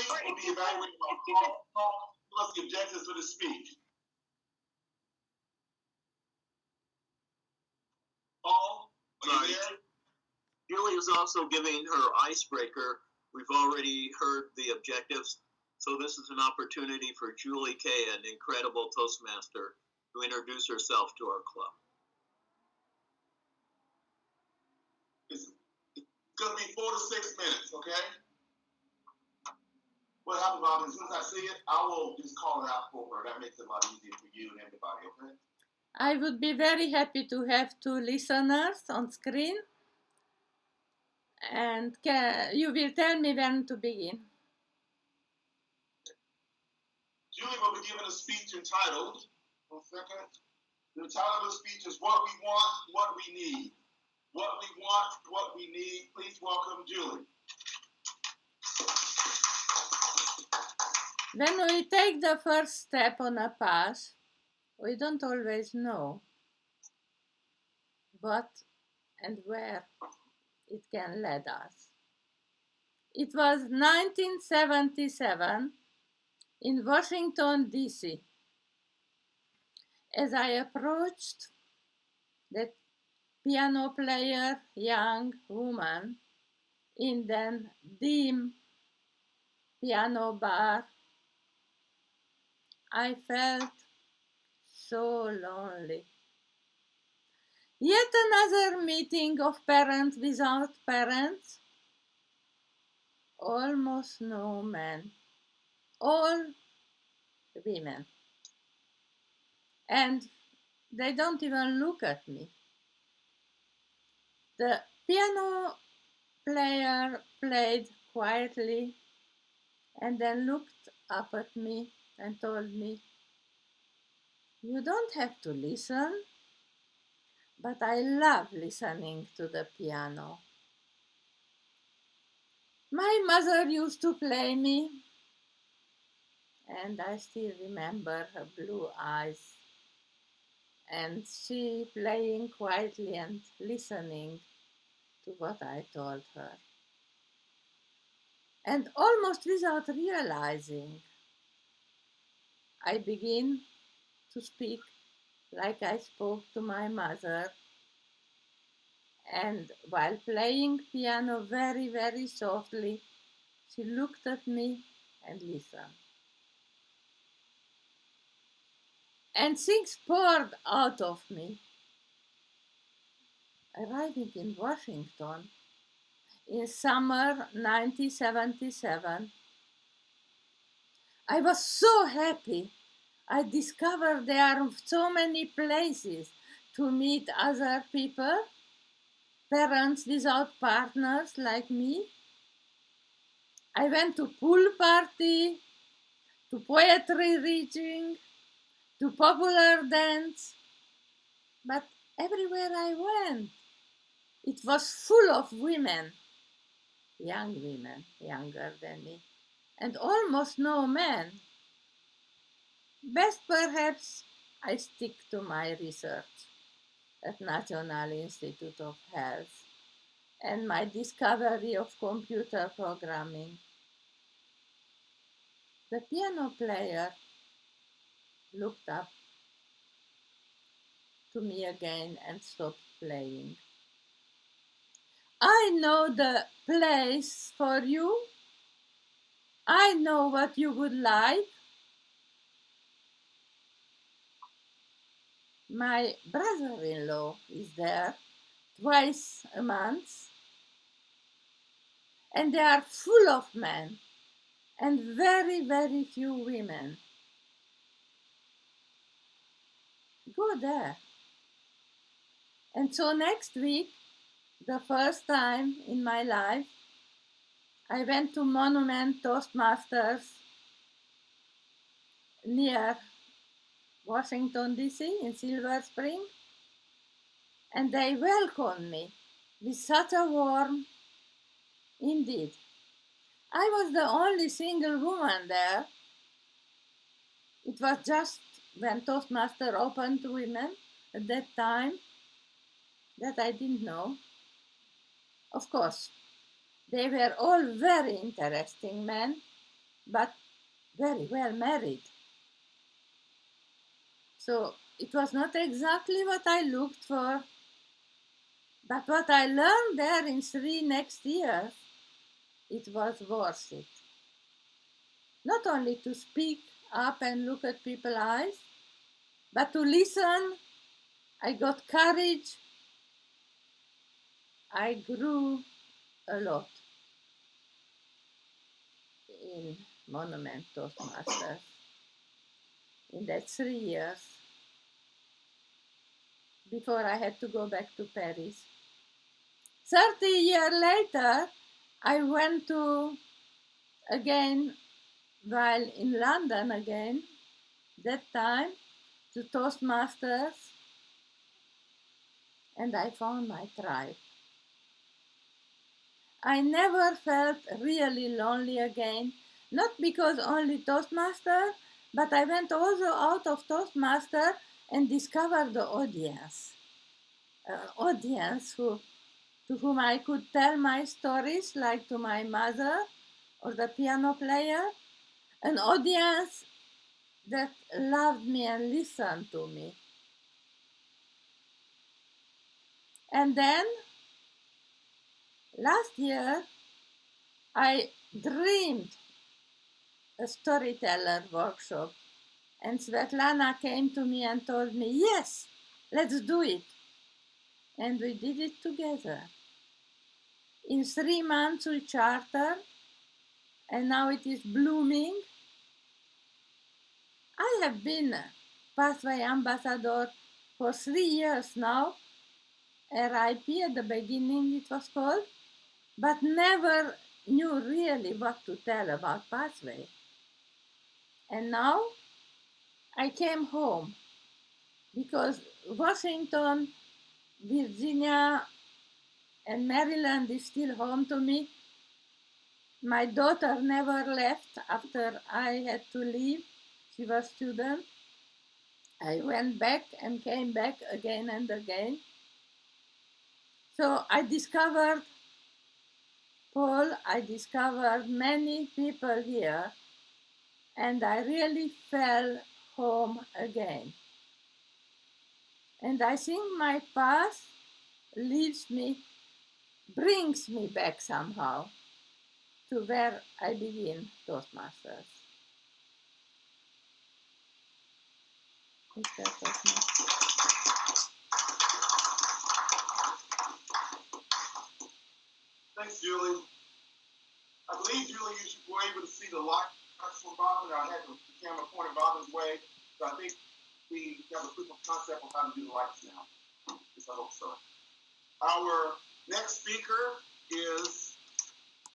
Julie will be evaluating Paul plus the objectives for the speech. Paul, are you there? Julie is also giving her icebreaker. We've already heard the objectives, so this is an opportunity for Julie Kay, an incredible Toastmaster, to introduce herself to our club. It's going to be 4 to 6 minutes, okay? What happens, Robin, as soon as I see it, I will just call it out for her. That makes it a lot easier for you and everybody, okay? I would be very happy to have 2 listeners on screen. And you will tell me when to begin. Julie will be giving a speech entitled, 1 second. The title of the speech is What We Want, What We Need. What we want, what we need. Please welcome Julie. When we take the first step on a path, we don't always know what and where it can lead us. It was 1977 in Washington, D.C. As I approached that piano player, young woman, in the dim piano bar, I felt so lonely. Yet another meeting of parents without parents. Almost no men. All women. And they don't even look at me. The piano player played quietly and then looked up at me and told me, "You don't have to listen, but I love listening to the piano. My mother used to play me, and I still remember her blue eyes, and she playing quietly and listening to what I told her. And almost without realizing, I begin to speak like I spoke to my mother, and while playing piano very, very softly, she looked at me and listened. And things poured out of me. Arriving in Washington in summer 1977, I was so happy. I discovered there are so many places to meet other people, parents without partners like me. I went to pool party, to poetry reading, to popular dance, but everywhere I went, it was full of women, young women, younger than me, and almost no men. Best perhaps I stick to my research at National Institute of Health and my discovery of computer programming. The piano player looked up to me again and stopped playing. I know the place for you. I know what you would like. My brother-in-law is there twice a month, and they are full of men and very, very few women. Go there. And so next week, the first time in my life, I went to Monument Toastmasters near Washington, D.C. in Silver Spring, and they welcomed me with such a warmth. Indeed, I was the only single woman there. It was just when Toastmaster opened to women at that time that I didn't know. Of course, they were all very interesting men, but very well married. So it was not exactly what I looked for, but what I learned there in 3 next years, it was worth it. Not only to speak up and look at people's eyes, but to listen. I got courage. I grew a lot in Monument Toastmasters in that 3 years before I had to go back to Paris. 30 years later, I went to again, while in London again, that time, to Toastmasters, and I found my tribe. I never felt really lonely again, not because only Toastmaster, but I went also out of Toastmaster and discovered the audience. Audience to whom I could tell my stories, like to my mother or the piano player, an audience that loved me and listened to me. And then last year, I dreamed a storyteller workshop, and Svetlana came to me and told me, yes, let's do it. And we did it together. In 3 months, we chartered, and now it is blooming. I have been Pathway Ambassador for 3 years now, RIP at the beginning it was called, but never knew really what to tell about Pathway. And now I came home because Washington, Virginia, and Maryland is still home to me. My daughter never left after I had to leave. She was a student. I went back and came back again and again. So I discovered Paul, I discovered many people here, and I really fell home again. And I think my past brings me back somehow to where I begin Toastmasters. Mr. Toastmaster. Thanks, Julie. I believe, Julie, you were able to see the light from Bob, and I had the camera pointed Bob's way. So I think we have a proof of concept of how to do the lights now. At least I hope so. Our next speaker is